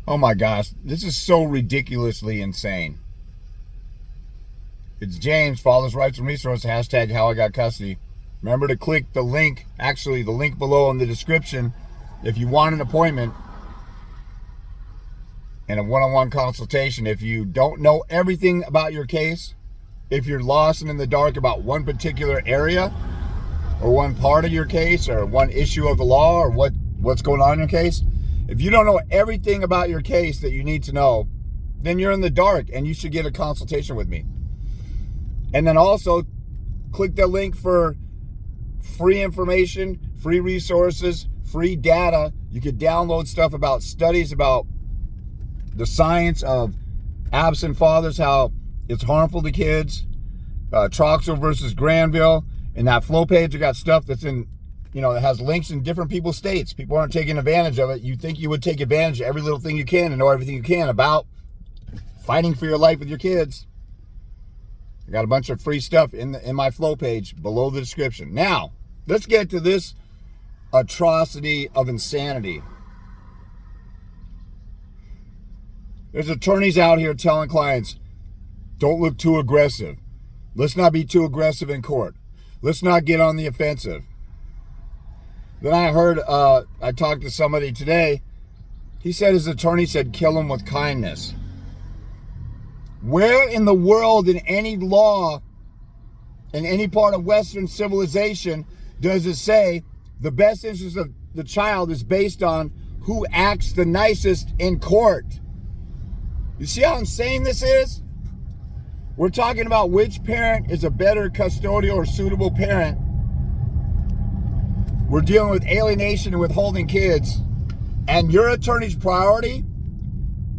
Oh my gosh, this is so ridiculously insane. It's James, Father's Rights and Resources, hashtag how I got custody. Remember to click the link, actually the link below in the description, if you want an appointment and a one-on-one consultation. If you don't know everything about your case, if you're lost and in the dark about one particular area or one part of your case or one issue of the law or what's going on in your case, if you don't know everything about your case that you need to know, then you're in the dark and you should get a consultation with me. And then also click the link for free information, free resources, free data. You could download stuff about studies about the science of absent fathers, how it's harmful to kids, Troxel versus Granville. In that FLOWPAGE, you got stuff that's in, that has links in different people's states. People aren't taking advantage of it. You think you would take advantage of every little thing you can and know everything you can about fighting for your life with your kids. I got a bunch of free stuff in my FLOWPAGE below the description. Now, let's get to this atrocity of insanity. There's attorneys out here telling clients, don't look too aggressive. Let's not be too aggressive in court. Let's not get on the offensive. Then I heard, I talked to somebody today. He said his attorney said, kill him with kindness. Where in the world, in any law, in any part of Western civilization, does it say the best interest of the child is based on who acts the nicest in court? You see how insane this is? We're talking about which parent is a better custodial or suitable parent. We're dealing with alienation and withholding kids. And your attorney's priority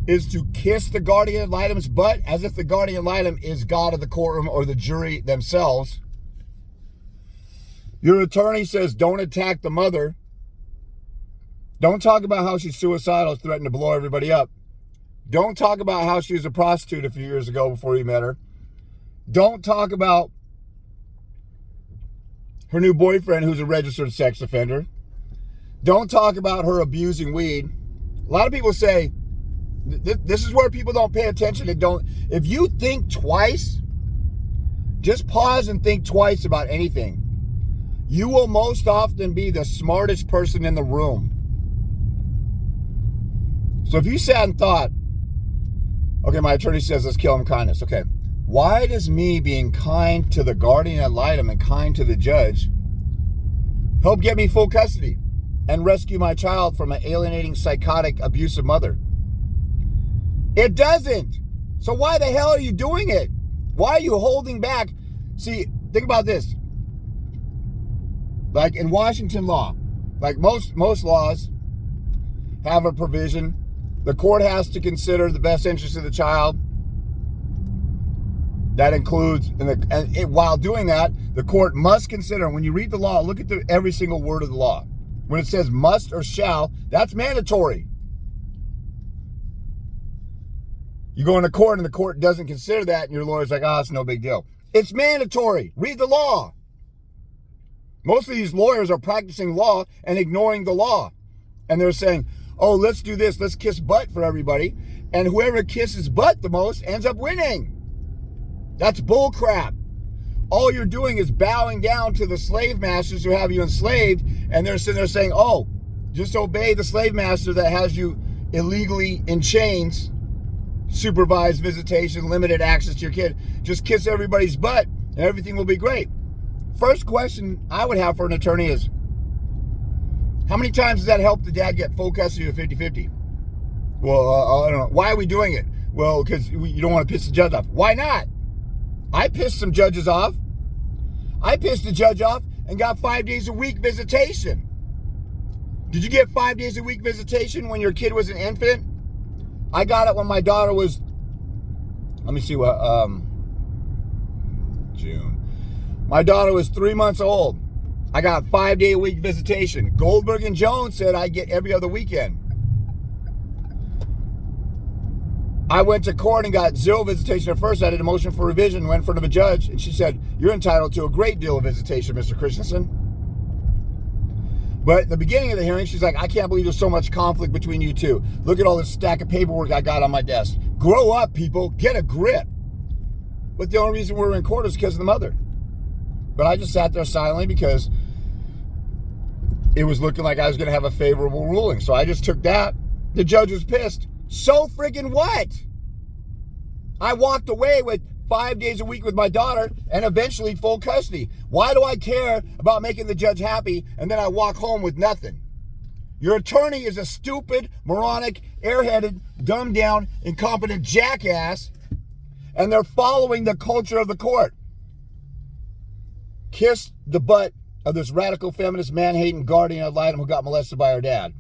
is to kiss the guardian ad litem's butt as if the guardian ad litem is God of the courtroom or the jury themselves. Your attorney says don't attack the mother. Don't talk about how she's suicidal, threatened to blow everybody up. Don't talk about how she was a prostitute a few years ago before you met her. Don't talk about her new boyfriend who's a registered sex offender. Don't talk about her abusing weed. A lot of people say, this is where people don't pay attention. If you think twice, just pause and think twice about anything. You will most often be the smartest person in the room. So if you sat and thought, okay, my attorney says let's kill him kindness. Okay, why does me being kind to the guardian ad litem and kind to the judge help get me full custody and rescue my child from an alienating, psychotic, abusive mother? It doesn't. So why the hell are you doing it? Why are you holding back? See, think about this. Like in Washington law, like most laws have a provision. The court has to consider the best interest of the child. That includes, while doing that, the court must consider, when you read the law, look at every single word of the law. When it says must or shall, that's mandatory. You go into court and the court doesn't consider that and your lawyer's like, it's no big deal. It's mandatory. Read the law. Most of these lawyers are practicing law and ignoring the law. And they're saying, oh, let's do this. Let's kiss butt for everybody. And whoever kisses butt the most ends up winning. That's bull crap. All you're doing is bowing down to the slave masters who have you enslaved. And they're sitting there saying, oh, just obey the slave master that has you illegally in chains, supervised visitation, limited access to your kid. Just kiss everybody's butt and everything will be great. First question I would have for an attorney is, how many times does that help the dad get full custody of 50-50? Well, I don't know. Why are we doing it? Well, because you don't want to piss the judge off. Why not? I pissed some judges off. I pissed the judge off and got 5 days a week visitation. Did you get 5 days a week visitation when your kid was an infant? I got it when my daughter was, let me see what, June. My daughter was 3 months old. I got 5 day a week visitation. Goldberg and Jones said I get every other weekend. I went to court and got 0 visitation at first. I did a motion for revision, went in front of a judge, and she said, you're entitled to a great deal of visitation, Mr. Christensen. But at the beginning of the hearing, she's like, I can't believe there's so much conflict between you two. Look at all this stack of paperwork I got on my desk. Grow up, people. Get a grip. But the only reason we're in court is because of the mother. But I just sat there silently because it was looking like I was going to have a favorable ruling. So I just took that. The judge was pissed. So friggin' what? I walked away with 5 days a week with my daughter and eventually full custody. Why do I care about making the judge happy and then I walk home with nothing? Your attorney is a stupid, moronic, airheaded, dumbed down, incompetent jackass, and they're following the culture of the court. Kiss the butt of this radical feminist man-hating guardian ad litem who got molested by her dad.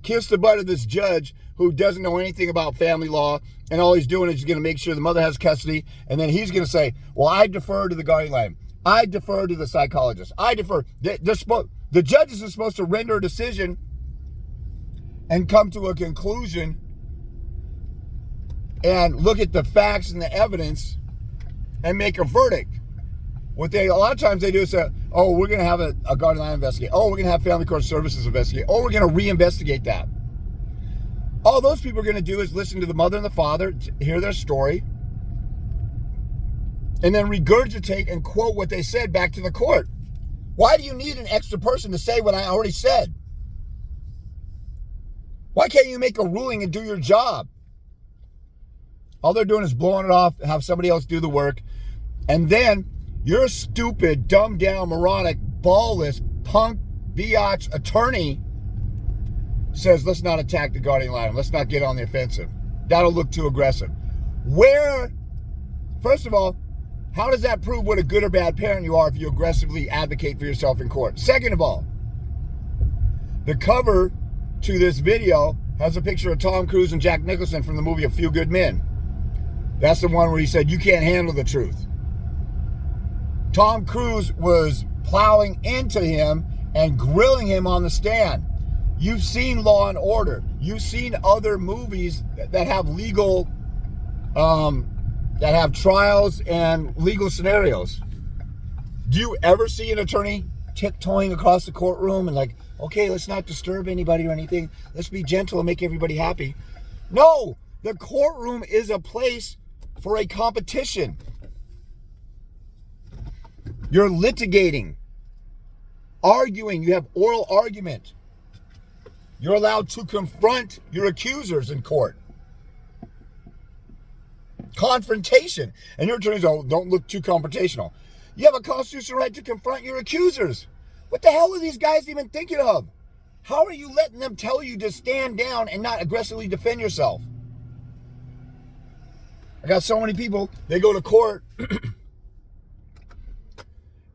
Kiss the butt of this judge who doesn't know anything about family law, and all he's doing is he's going to make sure the mother has custody, and then he's going to say, well, I defer to the guardian ad litem. I defer to the psychologist. I defer. The judges are supposed to render a decision and come to a conclusion and look at the facts and the evidence and make a verdict. A lot of times they do is say, oh, we're going to have a guardian ad litem investigate. Oh, we're going to have family court services investigate. Oh, we're going to reinvestigate that. All those people are going to do is listen to the mother and the father, hear their story, and then regurgitate and quote what they said back to the court. Why do you need an extra person to say what I already said? Why can't you make a ruling and do your job? All they're doing is blowing it off, have somebody else do the work, and then your stupid, dumbed down, moronic, ballless, punk, biatch attorney says, let's not attack the guardian ad litem. Let's not get on the offensive. That'll look too aggressive. First of all, how does that prove what a good or bad parent you are if you aggressively advocate for yourself in court? Second of all, the cover to this video has a picture of Tom Cruise and Jack Nicholson from the movie A Few Good Men. That's the one where he said, you can't handle the truth. Tom Cruise was plowing into him and grilling him on the stand. You've seen Law and Order. You've seen other movies that have legal, that have trials and legal scenarios. Do you ever see an attorney tiptoeing across the courtroom and like, okay, let's not disturb anybody or anything. Let's be gentle and make everybody happy. No, the courtroom is a place for a competition. You're litigating, arguing, you have oral argument. You're allowed to confront your accusers in court. Confrontation. And your attorneys don't look too confrontational. You have a constitutional right to confront your accusers. What the hell are these guys even thinking of? How are you letting them tell you to stand down and not aggressively defend yourself? I got so many people, they go to court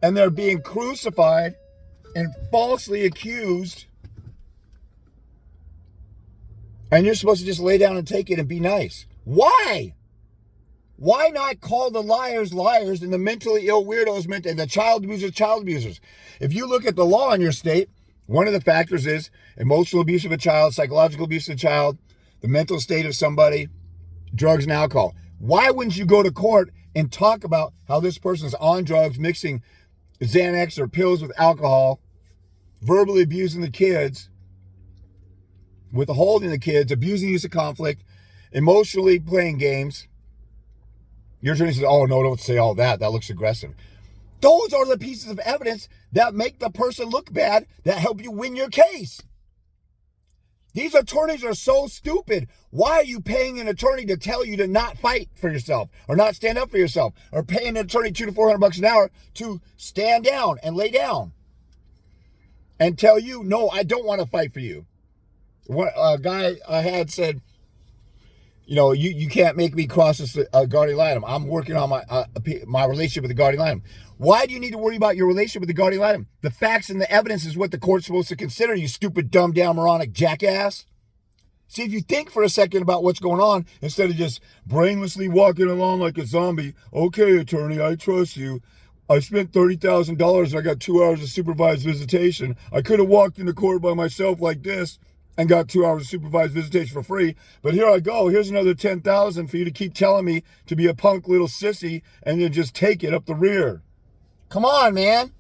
and they're being crucified and falsely accused. And you're supposed to just lay down and take it and be nice. Why? Why not call the liars liars and the mentally ill weirdos and the child abusers child abusers? If you look at the law in your state, one of the factors is emotional abuse of a child, psychological abuse of a child, the mental state of somebody, drugs and alcohol. Why wouldn't you go to court and talk about how this person's on drugs, mixing Xanax or pills with alcohol, verbally abusing the kids, withholding the kids, abusing use of conflict, emotionally playing games? Your attorney says, oh, no, don't say all that. That looks aggressive. Those are the pieces of evidence that make the person look bad, that help you win your case. These attorneys are so stupid. Why are you paying an attorney to tell you to not fight for yourself or not stand up for yourself, or paying an attorney $200 to $400 an hour to stand down and lay down and tell you, no, I don't want to fight for you? A guy I had said, you know, you can't make me cross this guardian ad litem. I'm working on my relationship with the guardian ad litem. Why do you need to worry about your relationship with the guardian ad litem? The facts and the evidence is what the court's supposed to consider, you stupid, dumbed down, moronic jackass. See, if you think for a second about what's going on, instead of just brainlessly walking along like a zombie, okay, attorney, I trust you. I spent $30,000 and I got 2 hours of supervised visitation. I could have walked into court by myself like this and got 2 hours of supervised visitation for free. But here I go. Here's another $10,000 for you to keep telling me to be a punk little sissy and then just take it up the rear. Come on, man.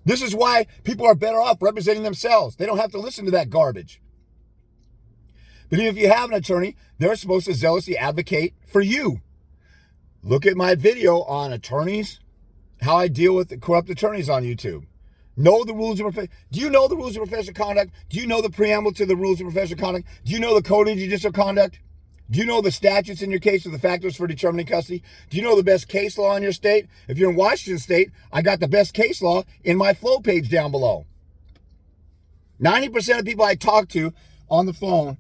This is why people are better off representing themselves. They don't have to listen to that garbage. But even if you have an attorney, they're supposed to zealously advocate for you. Look at my video on attorneys, how I deal with the corrupt attorneys on YouTube. Know the rules of professional. Do you know the rules of professional conduct? Do you know the preamble to the rules of professional conduct? Do you know the code of judicial conduct? Do you know the statutes in your case or the factors for determining custody? Do you know the best case law in your state? If you're in Washington State, I got the best case law in my flow page down below. 90% of people I talk to on the phone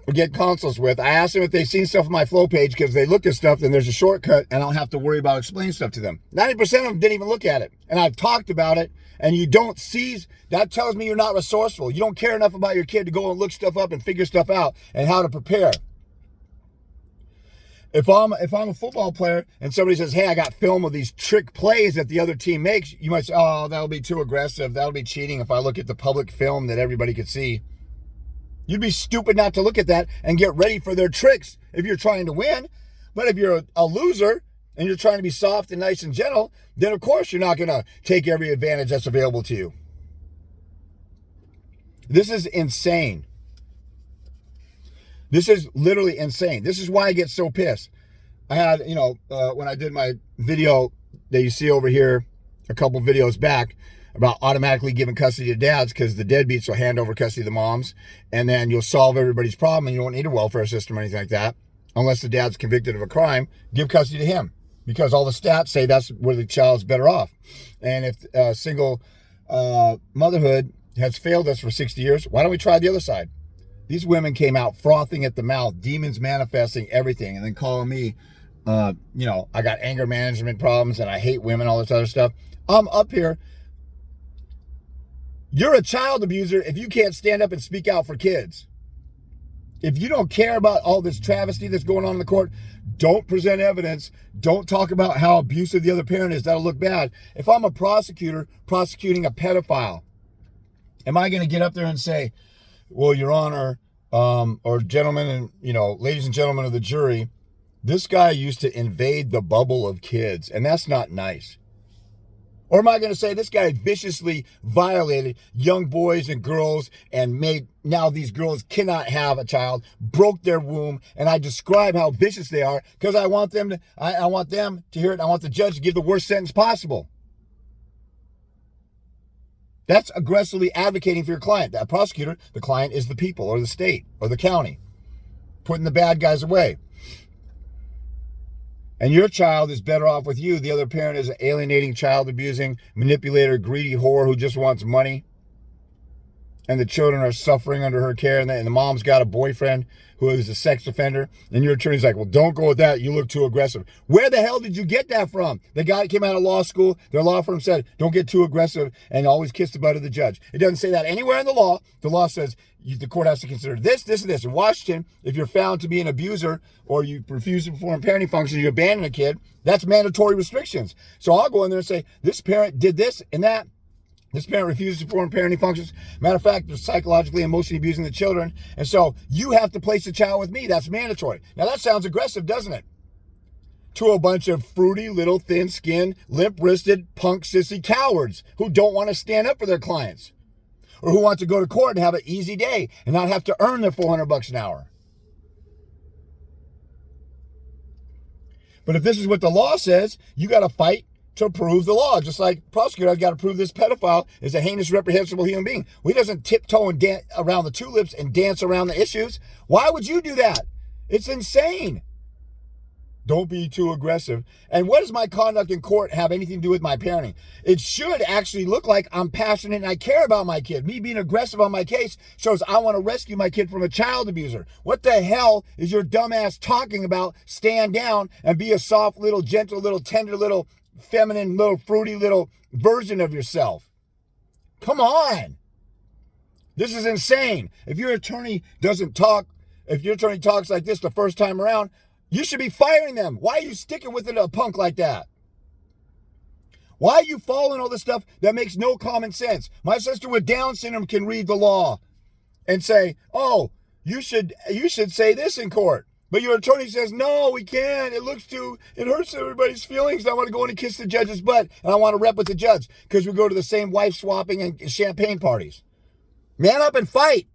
or get consults with, I ask them if they've seen stuff on my flow page because they look at stuff and there's a shortcut and I don't have to worry about explaining stuff to them. 90% of them didn't even look at it. And I've talked about it and you don't seize. That tells me you're not resourceful. You don't care enough about your kid to go and look stuff up and figure stuff out and how to prepare. If I'm a football player and somebody says, hey, I got film of these trick plays that the other team makes, you might say, oh, that'll be too aggressive. That'll be cheating if I look at the public film that everybody could see. You'd be stupid not to look at that and get ready for their tricks if you're trying to win. But if you're a loser and you're trying to be soft and nice and gentle, then of course you're not going to take every advantage that's available to you. This is insane. This is literally insane. This is why I get so pissed. I had, when I did my video that you see over here a couple videos back, about automatically giving custody to dads because the deadbeats will hand over custody to the moms and then you'll solve everybody's problem and you don't need a welfare system or anything like that. Unless the dad's convicted of a crime, give custody to him because all the stats say that's where the child's better off. And if single motherhood has failed us for 60 years, why don't we try the other side? These women came out frothing at the mouth, demons manifesting everything, and then calling me, I got anger management problems and I hate women, all this other stuff. I'm up here. You're a child abuser if you can't stand up and speak out for kids. If you don't care about all this travesty that's going on in the court, don't present evidence. Don't talk about how abusive the other parent is. That'll look bad. If I'm a prosecutor prosecuting a pedophile, am I going to get up there and say, well, Your Honor, or gentlemen and, ladies and gentlemen of the jury, this guy used to invade the bubble of kids, and that's not nice. Or am I going to say this guy viciously violated young boys and girls and now these girls cannot have a child, broke their womb, and I describe how vicious they are because I want them to hear it. I want the judge to give the worst sentence possible. That's aggressively advocating for your client. That prosecutor, the client is the people or the state or the county, putting the bad guys away. And your child is better off with you. The other parent is an alienating, child abusing, manipulator, greedy whore who just wants money. And the children are suffering under her care. And the mom's got a boyfriend who is a sex offender. And your attorney's like, well, don't go with that. You look too aggressive. Where the hell did you get that from? The guy that came out of law school, their law firm said, don't get too aggressive and always kiss the butt of the judge. It doesn't say that anywhere in the law. The law says the court has to consider this, this, and this. In Washington, if you're found to be an abuser or you refuse to perform parenting functions, you abandon a kid, that's mandatory restrictions. So I'll go in there and say, this parent did this and that. This parent refuses to perform parenting functions. Matter of fact, they're psychologically, emotionally abusing the children. And so you have to place the child with me. That's mandatory. Now that sounds aggressive, doesn't it? To a bunch of fruity, little, thin-skinned, limp-wristed, punk, sissy cowards who don't want to stand up for their clients. Or who want to go to court and have an easy day and not have to earn their $400 an hour. But if this is what the law says, you got to fight to prove the law. Just like prosecutor, I've got to prove this pedophile is a heinous, reprehensible human being. He doesn't tiptoe and dance around the tulips and dance around the issues. Why would you do that? It's insane. Don't be too aggressive. And what does my conduct in court have anything to do with my parenting? It should actually look like I'm passionate and I care about my kid. Me being aggressive on my case shows I want to rescue my kid from a child abuser. What the hell is your dumbass talking about? Stand down and be a soft little, gentle little, tender little, feminine little, fruity little version of yourself. Come on. This is insane. If your attorney talks like this the first time around, you should be firing them. Why are you sticking with a punk like that? Why are you following all this stuff that makes no common sense? My sister with Down syndrome can read the law and say, oh, you should say this in court. But your attorney says, no, we can't. It hurts everybody's feelings. I want to go in and kiss the judge's butt. And I want to rep with the judge because we go to the same wife swapping and champagne parties. Man up and fight.